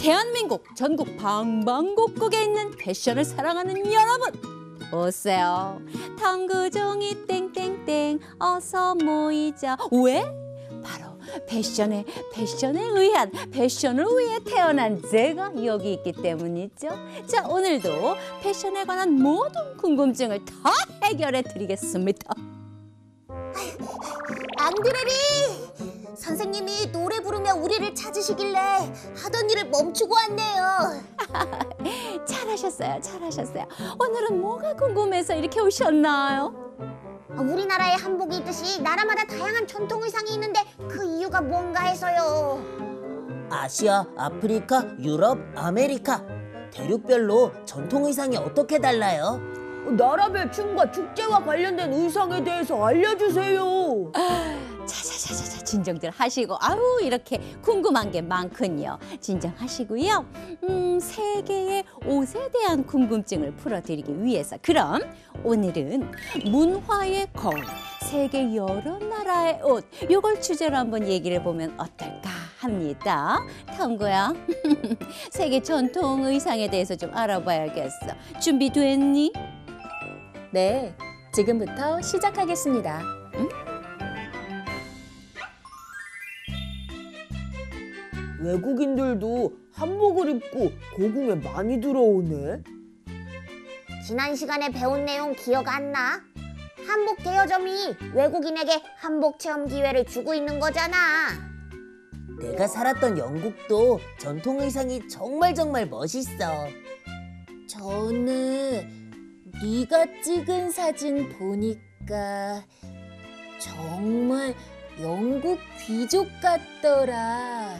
대한민국 전국 방방곡곡에 있는 패션을 사랑하는 여러분, 오세요. 탐구종이 땡땡땡 어서 모이자. 왜? 바로 패션을 위해 태어난 제가 여기 있기 때문이죠. 자, 오늘도 패션에 관한 모든 궁금증을 다 해결해 드리겠습니다. 앙드레리! 선생님이 노래 부르며 우리를 찾으시길래 하던 일을 멈추고 왔네요. 잘하셨어요. 오늘은 뭐가 궁금해서 이렇게 오셨나요? 우리나라에 한복이 있듯이 나라마다 다양한 전통 의상이 있는데 그 이유가 뭔가 해서요. 아시아, 아프리카, 유럽, 아메리카 대륙별로 전통 의상이 어떻게 달라요? 나라별 춤과 축제와 관련된 의상에 대해서 알려주세요. 자자자자, 진정들 하시고, 아우 이렇게 궁금한 게 많군요. 진정하시고요. 세계의 옷에 대한 궁금증을 풀어드리기 위해서 그럼 오늘은 문화의 거울, 세계 여러 나라의 옷, 요걸 주제로 한번 얘기를 보면 어떨까 합니다. 탐구야, 세계 전통 의상에 대해서 좀 알아봐야겠어. 준비됐니? 네, 지금부터 시작하겠습니다. 외국인들도 한복을 입고 고궁에 많이 들어오네. 지난 시간에 배운 내용 기억 안 나? 한복 대여점이 외국인에게 한복 체험 기회를 주고 있는 거잖아. 내가 살았던 영국도 전통 의상이 정말 멋있어. 저는 네가 찍은 사진 보니까 정말 영국 귀족 같더라.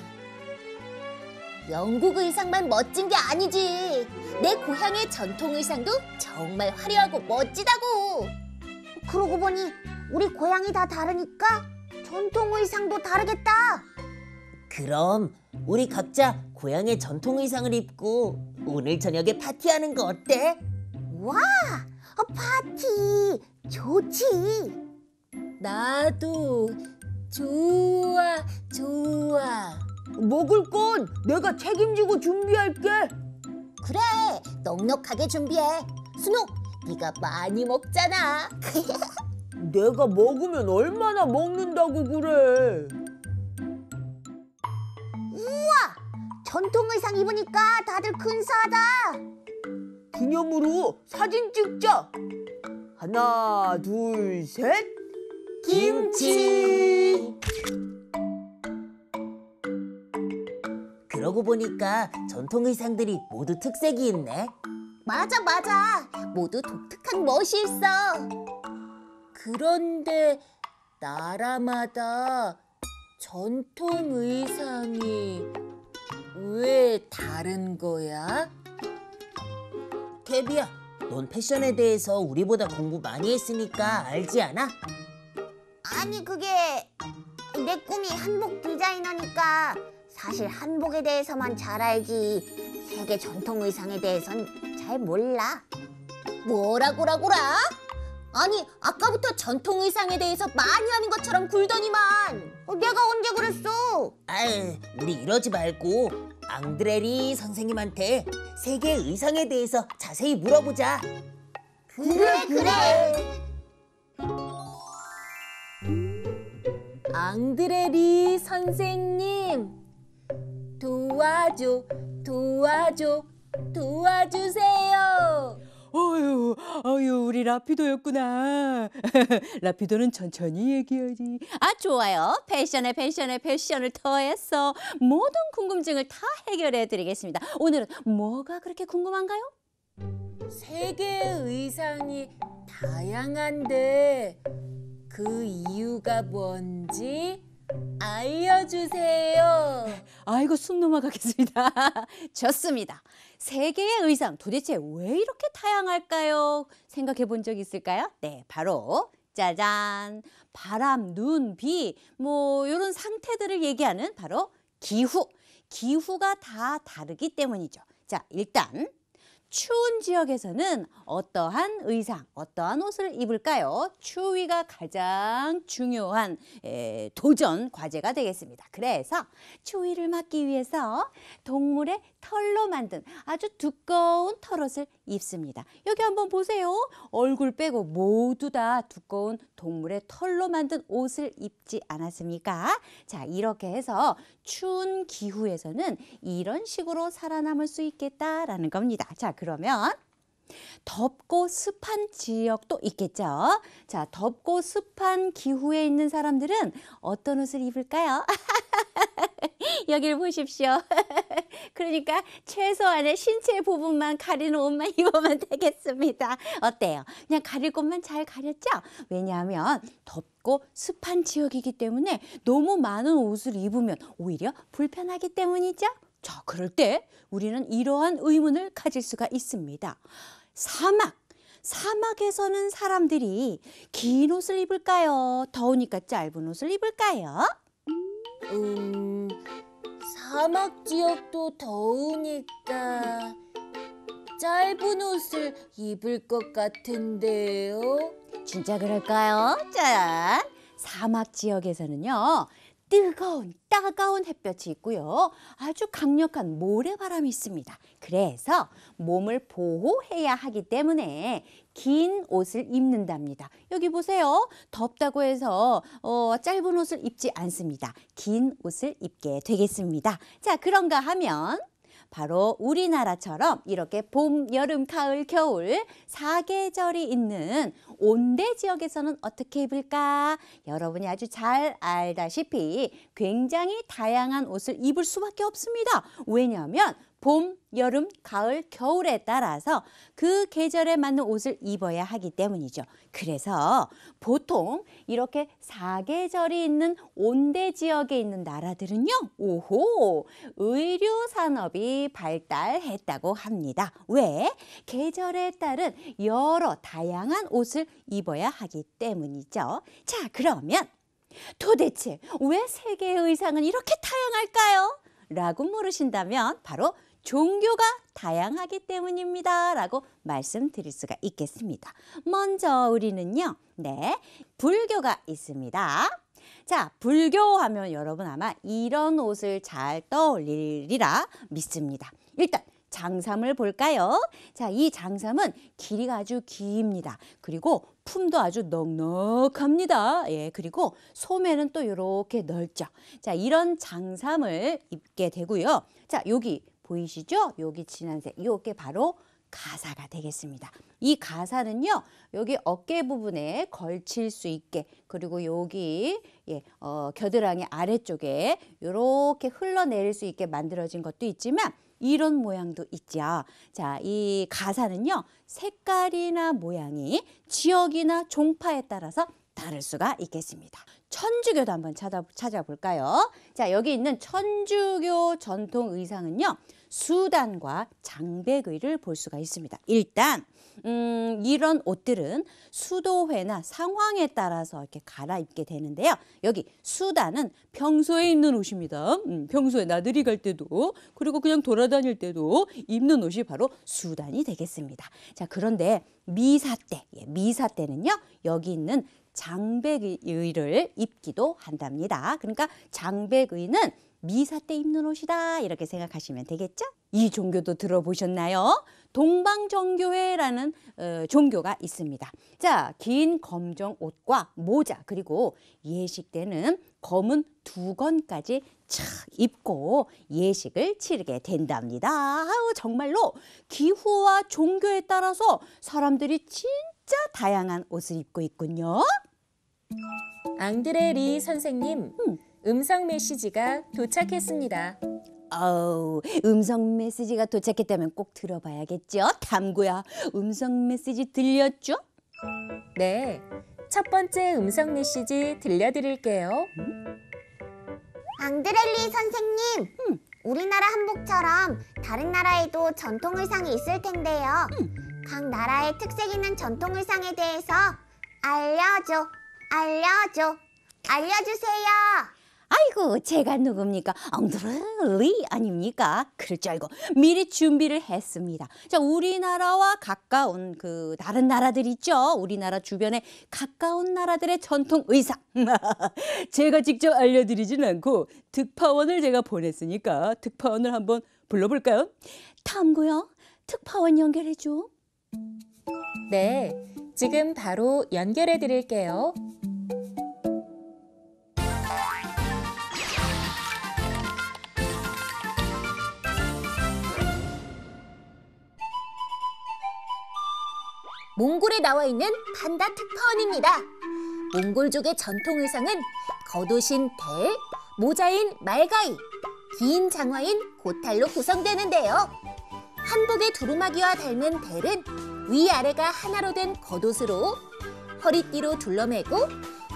영국 의상만 멋진 게 아니지. 내 고향의 전통 의상도 정말 화려하고 멋지다고. 그러고 보니 우리 고향이 다 다르니까 전통 의상도 다르겠다. 그럼 우리 각자 고향의 전통 의상을 입고 오늘 저녁에 파티하는 거 어때? 와, 파티 좋지. 나도 좋아. 먹을 건 내가 책임지고 준비할게. 그래, 넉넉하게 준비해. 순옥, 네가 많이 먹잖아. 내가 먹으면 얼마나 먹는다고 그래. 우와, 전통 의상 입으니까 다들 근사하다. 기념으로 사진 찍자. 하나, 둘, 셋. 김치! 그러고 보니까 전통 의상들이 모두 특색이 있네. 맞아. 모두 독특한 멋이 있어. 그런데 나라마다 전통 의상이 왜 다른 거야? 케비야, 넌 패션에 대해서 우리보다 공부 많이 했으니까 알지 않아? 아니, 그게 내 꿈이 한복 디자이너니까 사실 한복에 대해서만 잘 알지 세계 전통 의상에 대해선 잘 몰라. 뭐라고라? 아니, 아까부터 전통 의상에 대해서 많이 아는 것처럼 굴더니만. 내가 언제 그랬어? 아유, 우리 이러지 말고 앙드레리 선생님한테 세계 의상에 대해서 자세히 물어보자. 그래. 앙드레리 선생님, 도와주세요. 어휴, 우리 라피도였구나. 라피도는 천천히 얘기하지. 아, 좋아요. 패션을 더해서 모든 궁금증을 다 해결해 드리겠습니다. 오늘은 뭐가 그렇게 궁금한가요? 세계 의상이 다양한데 그 이유가 뭔지 알려주세요. 아이고, 숨 넘어가겠습니다. 좋습니다. 세계의 의상 도대체 왜 이렇게 다양할까요? 생각해 본 적 있을까요? 네, 바로 짜잔, 바람, 눈, 비, 이런 상태들을 얘기하는 바로 기후가 다 다르기 때문이죠. 자, 일단 추운 지역에서는 어떠한 의상, 어떠한 옷을 입을까요? 추위가 가장 중요한 도전 과제가 되겠습니다. 그래서 추위를 막기 위해서 동물의 털로 만든 아주 두꺼운 털옷을 입습니다. 여기 한번 보세요. 얼굴 빼고 모두 다 두꺼운 동물의 털로 만든 옷을 입지 않았습니까? 자, 이렇게 해서 추운 기후에서는 이런 식으로 살아남을 수 있겠다라는 겁니다. 자, 그러면 덥고 습한 지역도 있겠죠. 자, 덥고 습한 기후에 있는 사람들은 어떤 옷을 입을까요? 여기를 보십시오. 그러니까 최소한의 신체 부분만 가리는 옷만 입으면 되겠습니다. 어때요? 그냥 가릴 곳만 잘 가렸죠? 왜냐하면 덥고 습한 지역이기 때문에 너무 많은 옷을 입으면 오히려 불편하기 때문이죠. 자, 그럴 때 우리는 이러한 의문을 가질 수가 있습니다. 사막에서는 사람들이 긴 옷을 입을까요? 더우니까 짧은 옷을 입을까요? 사막 지역도 더우니까 짧은 옷을 입을 것 같은데요. 진짜 그럴까요? 자, 사막 지역에서는요, 따가운 햇볕이 있고요. 아주 강력한 모래바람이 있습니다. 그래서 몸을 보호해야 하기 때문에 긴 옷을 입는답니다. 여기 보세요. 덥다고 해서 짧은 옷을 입지 않습니다. 긴 옷을 입게 되겠습니다. 자, 그런가 하면 바로 우리나라처럼 이렇게 봄, 여름, 가을, 겨울 사계절이 있는 온대 지역에서는 어떻게 입을까? 여러분이 아주 잘 알다시피 굉장히 다양한 옷을 입을 수밖에 없습니다. 왜냐하면 봄, 여름, 가을, 겨울에 따라서 그 계절에 맞는 옷을 입어야 하기 때문이죠. 그래서 보통 이렇게 사계절이 있는 온대 지역에 있는 나라들은요, 의류 산업이 발달했다고 합니다. 왜? 계절에 따른 여러 다양한 옷을 입어야 하기 때문이죠. 자, 그러면 도대체 왜 세계의 의상은 이렇게 다양할까요? 라고 물으신다면 바로 종교가 다양하기 때문입니다. 라고 말씀드릴 수가 있겠습니다. 먼저 우리는요, 불교가 있습니다. 자, 불교하면 여러분 아마 이런 옷을 잘 떠올리리라 믿습니다. 일단 장삼을 볼까요? 자, 이 장삼은 길이가 아주 깁니다. 그리고 품도 아주 넉넉합니다. 그리고 소매는 또 이렇게 넓죠. 자, 이런 장삼을 입게 되고요. 자, 여기 보이시죠? 여기 진한색, 이게 바로 가사가 되겠습니다. 이 가사는요, 여기 어깨 부분에 걸칠 수 있게, 그리고 여기 겨드랑이 아래쪽에 이렇게 흘러내릴 수 있게 만들어진 것도 있지만 이런 모양도 있죠. 자, 이 가사는요, 색깔이나 모양이 지역이나 종파에 따라서 다를 수가 있겠습니다. 천주교도 한번 찾아볼까요? 자, 여기 있는 천주교 전통 의상은요, 수단과 장백의를 볼 수가 있습니다. 일단 이런 옷들은 수도회나 상황에 따라서 이렇게 갈아입게 되는데요. 여기 수단은 평소에 입는 옷입니다. 평소에 나들이 갈 때도, 그리고 그냥 돌아다닐 때도 입는 옷이 바로 수단이 되겠습니다. 자, 그런데 미사 때는요, 여기 있는 장백의를 입기도 한답니다. 그러니까 장백의는 미사 때 입는 옷이다, 이렇게 생각하시면 되겠죠? 이 종교도 들어보셨나요? 동방정교회라는 종교가 있습니다. 자, 긴 검정 옷과 모자, 그리고 예식 때는 검은 두건까지 입고 예식을 치르게 된답니다. 아우, 정말로 기후와 종교에 따라서 사람들이 진짜 다양한 옷을 입고 있군요. 앙드레 리 선생님, 음성 메시지가 도착했습니다. 음성 메시지가 도착했다면 꼭 들어봐야겠죠? 탐구야, 음성 메시지 들렸죠? 네, 첫 번째 음성 메시지 들려드릴게요. 앙드렐리 선생님, 우리나라 한복처럼 다른 나라에도 전통 의상이 있을 텐데요. 각 나라의 특색 있는 전통 의상에 대해서 알려주세요. 아이고, 제가 누굽니까? 엉드르리 아닙니까? 그럴 줄 알고 미리 준비를 했습니다. 자, 우리나라와 가까운 그 다른 나라들 있죠? 우리나라 주변에 가까운 나라들의 전통 의상. 제가 직접 알려드리진 않고 특파원을 제가 보냈으니까 특파원을 한번 불러볼까요? 탐구요, 특파원 연결해줘. 네, 지금 바로 연결해 드릴게요. 몽골에 나와 있는 판다 특파원입니다. 몽골족의 전통 의상은 겉옷인 델, 모자인 말가이, 긴 장화인 고탈로 구성되는데요. 한복의 두루마기와 닮은 델은 위아래가 하나로 된 겉옷으로 허리띠로 둘러매고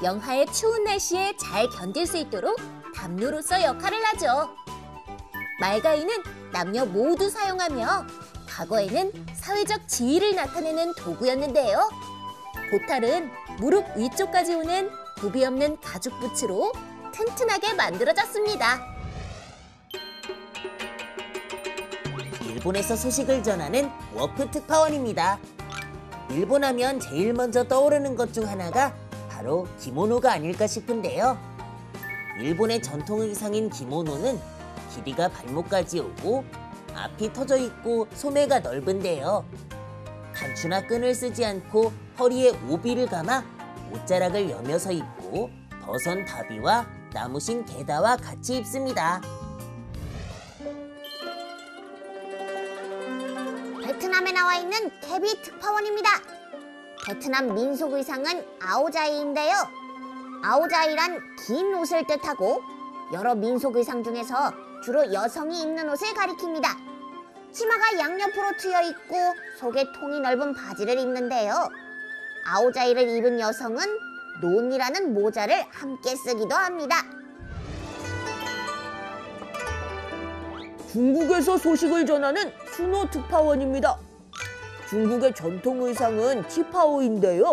영하의 추운 날씨에 잘 견딜 수 있도록 담요로서 역할을 하죠. 말가이는 남녀 모두 사용하며 과거에는 사회적 지위를 나타내는 도구였는데요. 고탈은 무릎 위쪽까지 오는 굽이 없는 가죽 부츠로 튼튼하게 만들어졌습니다. 일본에서 소식을 전하는 워프 특파원입니다. 일본 하면 제일 먼저 떠오르는 것 중 하나가 바로 기모노가 아닐까 싶은데요. 일본의 전통 의상인 기모노는 길이가 발목까지 오고 앞이 터져 있고 소매가 넓은데요. 단추나 끈을 쓰지 않고 허리에 오비를 감아 옷자락을 여며서 입고 버선 다비와 나무신 게다와 같이 입습니다. 베트남에 나와 있는 캐비 특파원입니다. 베트남 민속 의상은 아오자이인데요. 아오자이란 긴 옷을 뜻하고 여러 민속 의상 중에서 주로 여성이 입는 옷을 가리킵니다. 치마가 양옆으로 트여 있고 속에 통이 넓은 바지를 입는데요. 아오자이를 입은 여성은 논이라는 모자를 함께 쓰기도 합니다. 중국에서 소식을 전하는 순호 특파원입니다. 중국의 전통 의상은 치파오인데요.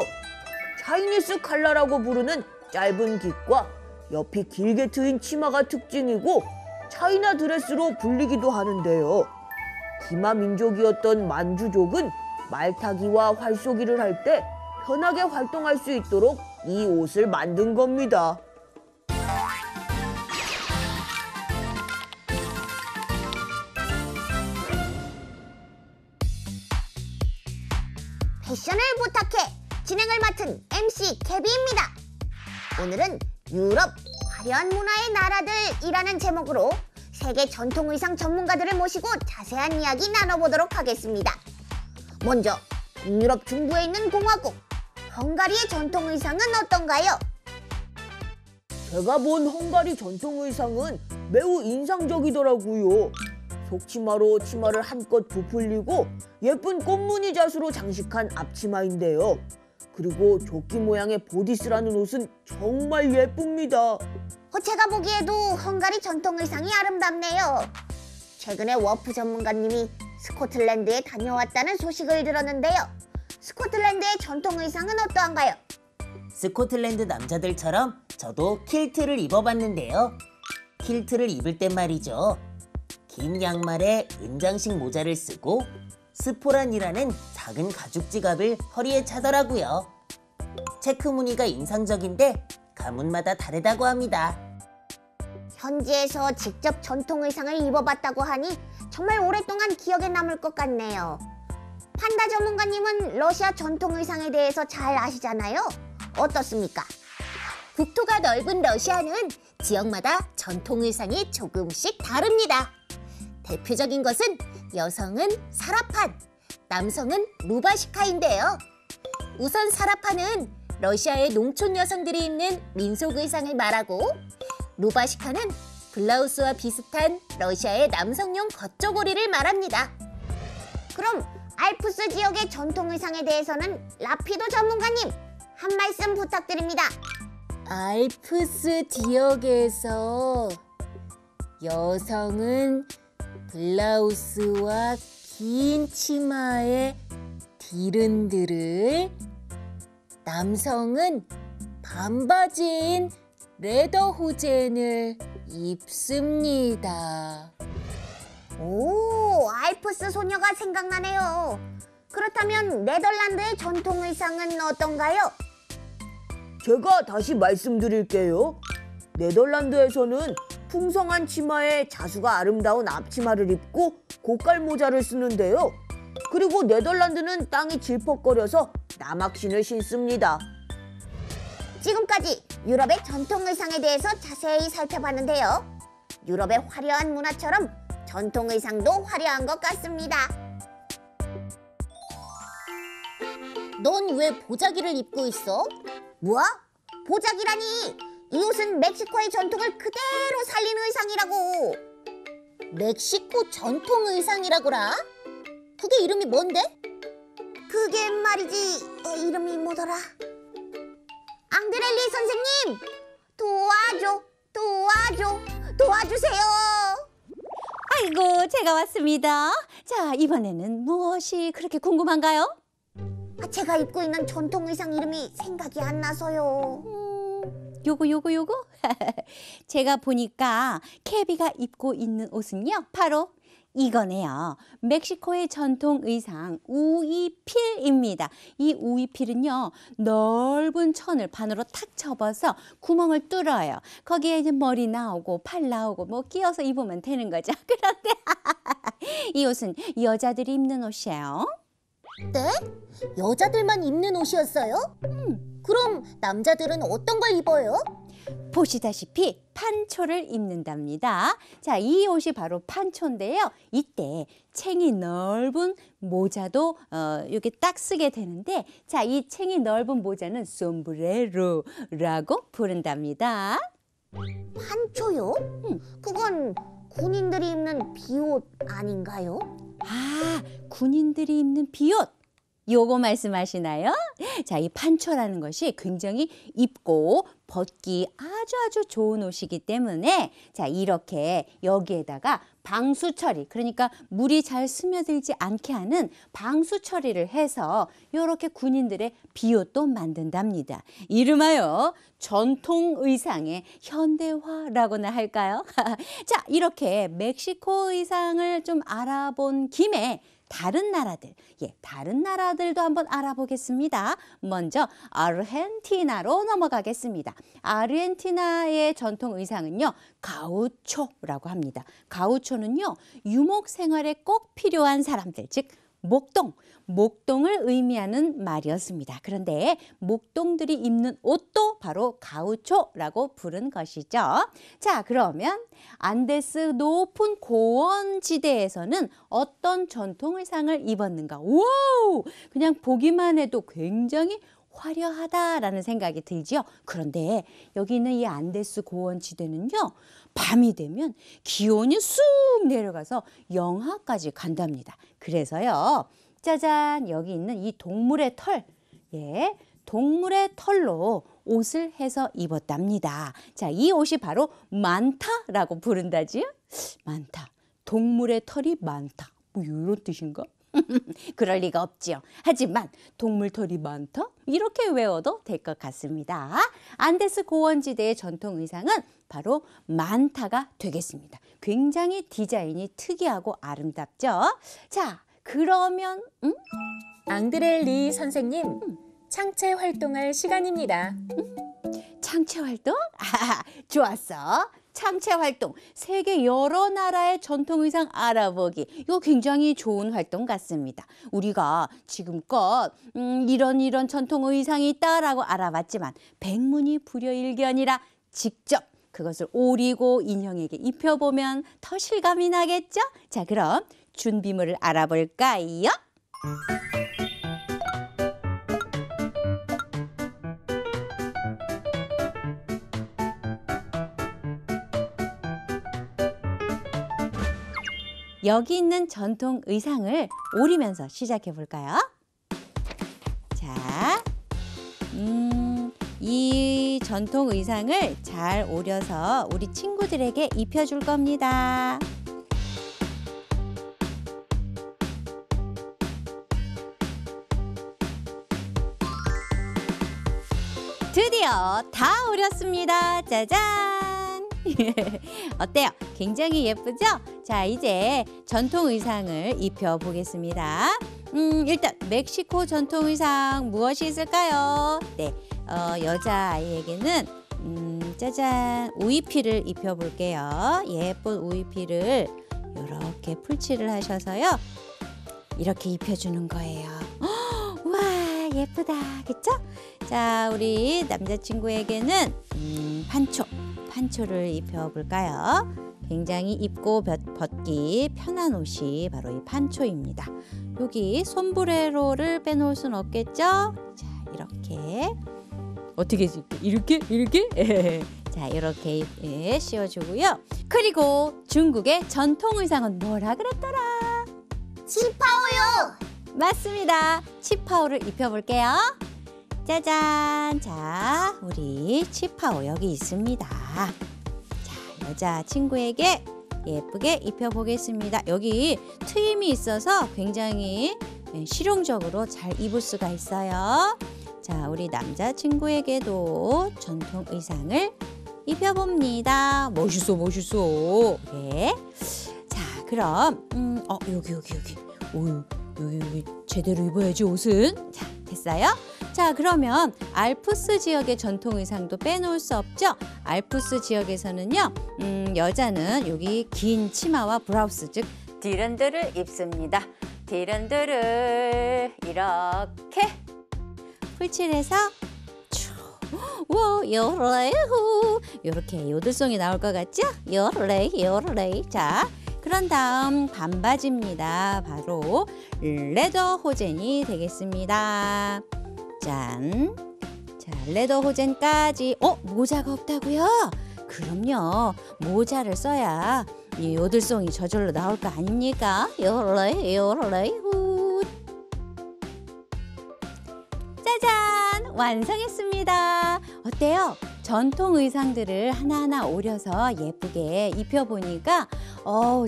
차이니스 칼라라고 부르는 짧은 깃과 옆이 길게 트인 치마가 특징이고 차이나 드레스로 불리기도 하는데요. 기마 민족이었던 만주족은 말타기와 활쏘기를 할 때 편하게 활동할 수 있도록 이 옷을 만든 겁니다. 패션을 부탁해 진행을 맡은 MC 캐비입니다. 오늘은 유럽 화려한 문화의 나라들이라는 제목으로 세계 전통 의상 전문가들을 모시고 자세한 이야기 나눠보도록 하겠습니다. 먼저 북유럽 중부에 있는 공화국 헝가리의 전통 의상은 어떤가요? 제가 본 헝가리 전통 의상은 매우 인상적이더라고요. 속치마로 치마를 한껏 부풀리고 예쁜 꽃무늬 자수로 장식한 앞치마인데요. 그리고 조끼 모양의 보디스라는 옷은 정말 예쁩니다. 제가 보기에도 헝가리 전통 의상이 아름답네요. 최근에 워프 전문가님이 스코틀랜드에 다녀왔다는 소식을 들었는데요. 스코틀랜드의 전통 의상은 어떠한가요? 스코틀랜드 남자들처럼 저도 킬트를 입어봤는데요. 킬트를 입을 땐 말이죠. 긴 양말에 은장식 모자를 쓰고 스포란이라는 작은 가죽 지갑을 허리에 차더라고요. 체크 무늬가 인상적인데 가문마다 다르다고 합니다. 현지에서 직접 전통 의상을 입어봤다고 하니 정말 오랫동안 기억에 남을 것 같네요. 판다 전문가님은 러시아 전통 의상에 대해서 잘 아시잖아요. 어떻습니까? 국토가 넓은 러시아는 지역마다 전통 의상이 조금씩 다릅니다. 대표적인 것은 여성은 사라판, 남성은 루바시카인데요. 우선 사라판은 러시아의 농촌 여성들이 입는 민속 의상을 말하고, 루바시카는 블라우스와 비슷한 러시아의 남성용 겉저고리를 말합니다. 그럼 알프스 지역의 전통 의상에 대해서는 라피도 전문가님 한 말씀 부탁드립니다. 알프스 지역에서 여성은 블라우스와 긴 치마에 디른들을, 남성은 반바지인 레더 호젠을 입습니다. 오, 알프스 소녀가 생각나네요. 그렇다면 네덜란드의 전통 의상은 어떤가요? 제가 다시 말씀드릴게요. 네덜란드에서는 풍성한 치마에 자수가 아름다운 앞치마를 입고 고깔 모자를 쓰는데요. 그리고 네덜란드는 땅이 질퍽거려서 나막신을 신습니다. 지금까지 유럽의 전통 의상에 대해서 자세히 살펴봤는데요. 유럽의 화려한 문화처럼 전통 의상도 화려한 것 같습니다. 넌 왜 보자기를 입고 있어? 뭐? 보자기라니! 이 옷은 멕시코의 전통을 그대로 살리는 의상이라고. 멕시코 전통 의상이라고라? 그게 이름이 뭔데? 그게 말이지, 이름이 뭐더라? 앙드렐리 선생님! 도와주세요! 아이고, 제가 왔습니다. 자, 이번에는 무엇이 그렇게 궁금한가요? 제가 입고 있는 전통 의상 이름이 생각이 안 나서요. 요거. 제가 보니까 케비가 입고 있는 옷은요, 바로 이거네요. 멕시코의 전통 의상 우이필입니다. 이 우이필은요, 넓은 천을 반으로 탁 접어서 구멍을 뚫어요. 거기에 이제 머리 나오고 팔 나오고 뭐 끼워서 입으면 되는 거죠. 그런데 이 옷은 여자들이 입는 옷이에요. 네? 여자들만 입는 옷이었어요? 그럼 남자들은 어떤 걸 입어요? 보시다시피 판초를 입는답니다. 자, 이 옷이 바로 판초인데요. 이때 챙이 넓은 모자도 이렇게 딱 쓰게 되는데, 자, 이 챙이 넓은 모자는 솜브레로라고 부른답니다. 판초요? 그건 군인들이 입는 비옷 아닌가요? 아, 군인들이 입는 비옷. 요거 말씀하시나요? 자, 이 판초라는 것이 굉장히 입고 벗기 아주 좋은 옷이기 때문에, 자, 이렇게 여기에다가 방수 처리, 그러니까 물이 잘 스며들지 않게 하는 방수 처리를 해서 이렇게 군인들의 비옷도 만든답니다. 이름하여 전통 의상의 현대화라고나 할까요? 자, 이렇게 멕시코 의상을 좀 알아본 김에 다른 나라들도 한번 알아보겠습니다. 먼저 아르헨티나로 넘어가겠습니다. 아르헨티나의 전통 의상은요, 가우초라고 합니다. 가우초는요, 유목 생활에 꼭 필요한 사람들, 즉 목동을 의미하는 말이었습니다. 그런데 목동들이 입는 옷도 바로 가우초라고 부른 것이죠. 자, 그러면 안데스 높은 고원지대에서는 어떤 전통 의상을 입었는가? 와우! 그냥 보기만 해도 굉장히 화려하다라는 생각이 들지요. 그런데 여기 있는 이 안데스 고원지대는요, 밤이 되면 기온이 쑥 내려가서 영하까지 간답니다. 그래서요, 짜잔, 여기 있는 이 동물의 털, 동물의 털로 옷을 해서 입었답니다. 자, 이 옷이 바로 만타라고 부른다지요. 만타, 동물의 털이 많다. 뭐 이런 뜻인가? 그럴 리가 없지요. 하지만 동물 털이 많다? 이렇게 외워도 될 것 같습니다. 안데스 고원지대의 전통 의상은 바로 만타가 되겠습니다. 굉장히 디자인이 특이하고 아름답죠. 자, 그러면 앙드렐리 선생님, 창체 활동할 시간입니다. 창체 활동? 좋았어. 창체 활동, 세계 여러 나라의 전통 의상 알아보기. 이거 굉장히 좋은 활동 같습니다. 우리가 지금껏 이런 전통 의상이 있다라고 알아봤지만 백문이 불여일견이라 직접 그것을 오리고 인형에게 입혀보면 더 실감이 나겠죠? 자, 그럼 준비물을 알아볼까요? 여기 있는 전통 의상을 오리면서 시작해 볼까요? 자, 이 전통 의상을 잘 오려서 우리 친구들에게 입혀줄 겁니다. 드디어 다 오렸습니다. 짜잔! 어때요? 굉장히 예쁘죠? 자, 이제 전통 의상을 입혀보겠습니다. 일단 멕시코 전통 의상 무엇이 있을까요? 네, 여자아이에게는 짜잔, 우이피를 입혀볼게요. 예쁜 우이피를 이렇게 풀칠을 하셔서요. 이렇게 입혀주는 거예요. 와, 예쁘다. 그쵸? 자, 우리 남자친구에게는 판초를 입혀볼까요? 굉장히 입고 벗기 편한 옷이 바로 이 판초입니다. 여기 솜브레로를 빼놓을 순 없겠죠? 자, 이렇게 어떻게 이렇게? 자, 이렇게 씌워주고요. 그리고 중국의 전통 의상은 뭐라 그랬더라? 치파오요. 맞습니다. 치파오를 입혀볼게요. 짜잔. 자, 우리 치파오 여기 있습니다. 자, 여자친구에게 예쁘게 입혀보겠습니다. 여기 트임이 있어서 굉장히 실용적으로 잘 입을 수가 있어요. 자, 우리 남자친구에게도 전통 의상을 입혀봅니다. 멋있어. 네. 자, 그럼 여기. 여기 제대로 입어야지 옷은. 자, 됐어요? 자, 그러면 알프스 지역의 전통 의상도 빼놓을 수 없죠? 알프스 지역에서는요, 여자는 여기 긴 치마와 브라우스, 즉 디른드를 입습니다. 디른드를 이렇게 풀칠해서 우 요레후 이렇게 요들송이 나올 것 같죠? 요레. 자, 그런 다음 반바지입니다. 바로 레더 호젠이 되겠습니다. 짠. 자, 레더 호젠까지. 모자가 없다고요? 그럼요. 모자를 써야 이 요들송이 저절로 나올 거 아닙니까? 요레후. 짜잔! 완성했습니다. 어때요? 전통 의상들을 하나하나 오려서 예쁘게 입혀보니까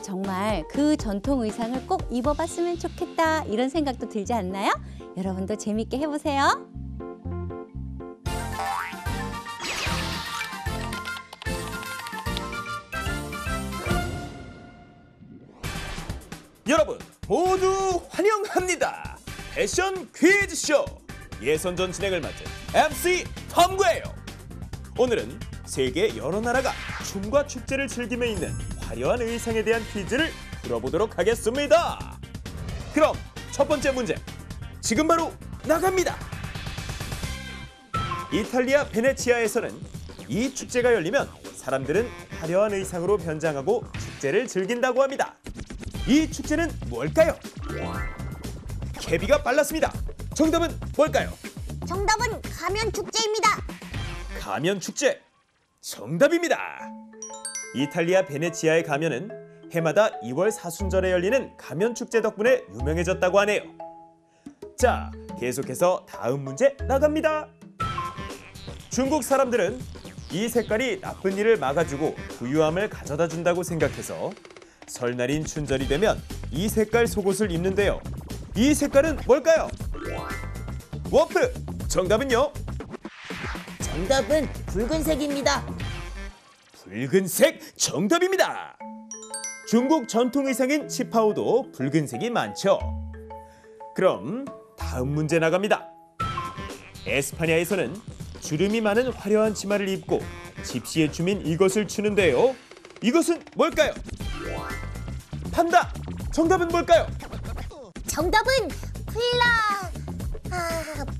정말 그 전통 의상을 꼭 입어봤으면 좋겠다 이런 생각도 들지 않나요? 여러분도 재밌게 해보세요. 여러분 모두 환영합니다. 패션 퀴즈쇼 예선전 진행을 맡은 MC 톰구예요. 오늘은 세계 여러 나라가 춤과 축제를 즐기며 있는 화려한 의상에 대한 퀴즈를 풀어보도록 하겠습니다. 그럼 첫 번째 문제 지금 바로 나갑니다. 이탈리아 베네치아에서는 이 축제가 열리면 사람들은 화려한 의상으로 변장하고 축제를 즐긴다고 합니다. 이 축제는 뭘까요? 케비가 빨랐습니다. 정답은 뭘까요? 정답은 가면 축제입니다. 가면 축제 정답입니다. 이탈리아 베네치아의 가면은 해마다 2월 사순절에 열리는 가면 축제 덕분에 유명해졌다고 하네요. 자, 계속해서 다음 문제 나갑니다. 중국 사람들은 이 색깔이 나쁜 일을 막아주고 부유함을 가져다 준다고 생각해서 설날인 춘절이 되면 이 색깔 속옷을 입는데요. 이 색깔은 뭘까요? 워프 정답은요? 정답은 붉은색입니다. 붉은색 정답입니다. 중국 전통 의상인 치파오도 붉은색이 많죠. 그럼 다음 문제 나갑니다. 에스파냐에서는 주름이 많은 화려한 치마를 입고 집시의 춤인 이것을 추는데요. 이것은 뭘까요? 판다 정답은 뭘까요? 정답은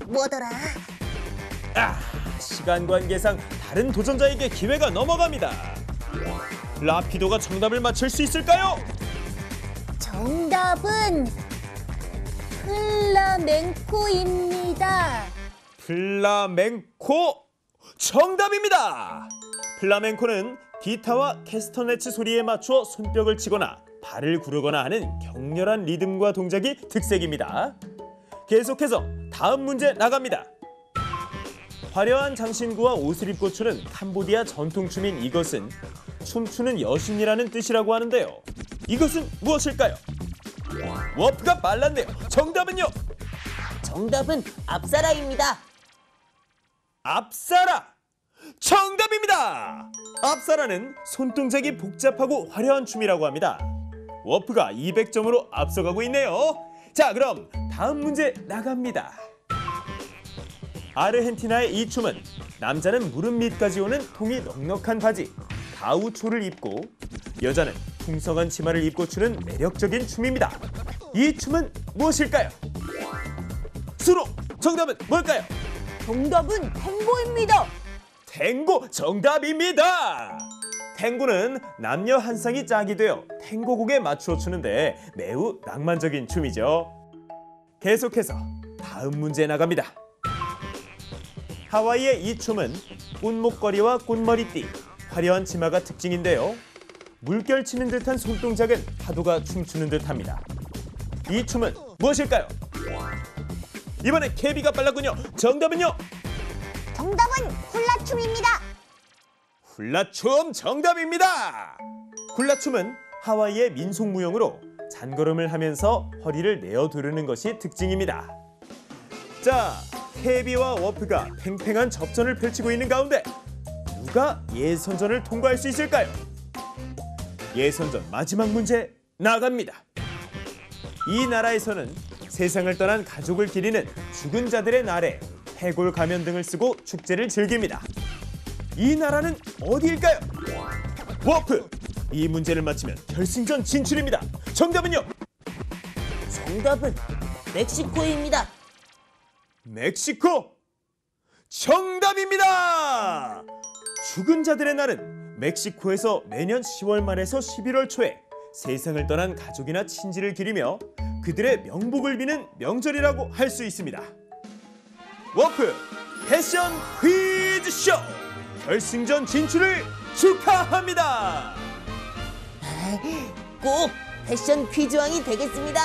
뭐더라? 시간 관계상 다른 도전자에게 기회가 넘어갑니다. 라피도가 정답을 맞출 수 있을까요? 정답은 플라멩코입니다. 플라멩코 정답입니다. 플라멩코는 기타와 캐스터네츠 소리에 맞춰 손뼉을 치거나 발을 구르거나 하는 격렬한 리듬과 동작이 특색입니다. 계속해서 다음 문제 나갑니다. 화려한 장신구와 옷을 입고 추는 캄보디아 전통춤인 이것은 춤추는 여신이라는 뜻이라고 하는데요. 이것은 무엇일까요? 워프가 빨랐네요. 정답은요? 정답은 앞사라입니다. 앞사라! 정답입니다! 앞사라는 손동작이 복잡하고 화려한 춤이라고 합니다. 워프가 200점으로 앞서가고 있네요. 자, 그럼 다음 문제 나갑니다. 아르헨티나의 이 춤은 남자는 무릎 밑까지 오는 통이 넉넉한 바지, 가우초를 입고 여자는 풍성한 치마를 입고 추는 매력적인 춤입니다. 이 춤은 무엇일까요? 수로 정답은 뭘까요? 정답은 탱고입니다. 탱고 정답입니다. 탱고는 남녀 한 쌍이 짝이 되어 탱고곡에 맞추어 추는데 매우 낭만적인 춤이죠. 계속해서 다음 문제 나갑니다. 하와이의 이 춤은 꽃목걸이와 꽃머리띠, 화려한 치마가 특징인데요. 물결 치는 듯한 손동작은 파도가 춤추는 듯합니다. 이 춤은 무엇일까요? 이번엔 케비가 빨랐군요. 정답은요? 정답은 훌라춤입니다. 훌라춤 정답입니다. 훌라춤은 하와이의 민속 무용으로 잔걸음을 하면서 허리를 내어두르는 것이 특징입니다. 자, 케비와 워프가 팽팽한 접전을 펼치고 있는 가운데 누가 예선전을 통과할 수 있을까요? 예선전 마지막 문제 나갑니다. 이 나라에서는 세상을 떠난 가족을 기리는 죽은 자들의 날에 해골 가면 등을 쓰고 축제를 즐깁니다. 이 나라는 어디일까요? 워프! 이 문제를 맞히면 결승전 진출입니다. 정답은요? 정답은 멕시코입니다. 멕시코! 정답입니다! 죽은 자들의 날은 멕시코에서 매년 10월 말에서 11월 초에 세상을 떠난 가족이나 친지를 기리며 그들의 명복을 비는 명절이라고 할 수 있습니다. 워프 패션 퀴즈쇼 결승전 진출을 축하합니다. 꼭 패션 퀴즈왕이 되겠습니다.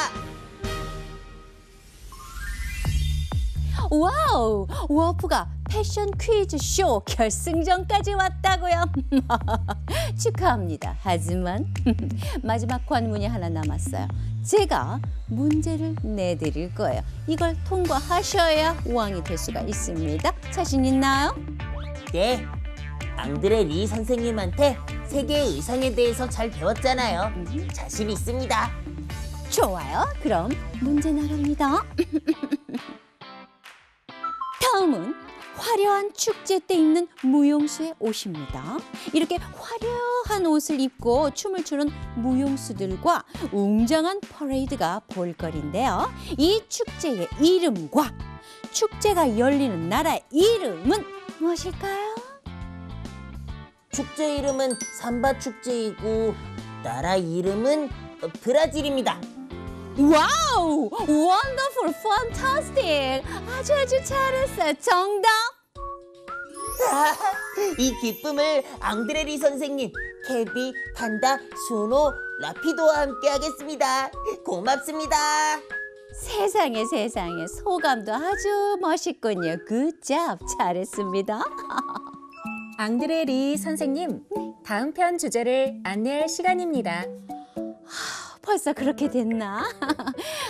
와우! 워프가 패션 퀴즈쇼 결승전까지 왔다고요? 축하합니다. 하지만 마지막 관문이 하나 남았어요. 제가 문제를 내드릴 거예요. 이걸 통과하셔야 왕이 될 수가 있습니다. 자신 있나요? 네, 앙드레 리 선생님한테 세계의 의상에 대해서 잘 배웠잖아요. 자신 있습니다. 좋아요. 그럼 문제 나갑니다. 다음은 화려한 축제 때 입는 무용수의 옷입니다. 이렇게 화려한 옷을 입고 춤을 추는 무용수들과 웅장한 퍼레이드가 볼거리인데요. 이 축제의 이름과 축제가 열리는 나라의 이름은 무엇일까요? 축제 이름은 삼바 축제이고 나라 이름은 브라질입니다. 와우! 원더풀, 판타스틱! 아주 잘했어요. 정답! 이 기쁨을 앙드레 리 선생님, 케비, 판다, 수노, 라피도와 함께 하겠습니다. 고맙습니다. 세상에 소감도 아주 멋있군요. 굿잡! 잘했습니다. 앙드레 리 선생님, 다음 편 주제를 안내할 시간입니다. 벌써 그렇게 됐나?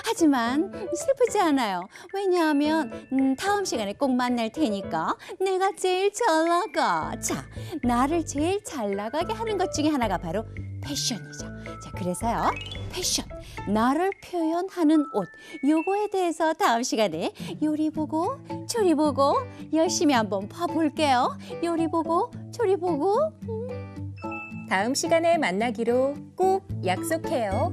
하지만 슬프지 않아요. 왜냐하면 다음 시간에 꼭 만날 테니까 내가 제일 잘 나가. 자, 나를 제일 잘 나가게 하는 것 중에 하나가 바로 패션이죠. 자, 그래서요. 패션, 나를 표현하는 옷. 요거에 대해서 다음 시간에 요리 보고 조리 보고 열심히 한번 봐볼게요. 요리 보고 조리 보고. 다음 시간에 만나기로 꼭 약속해요.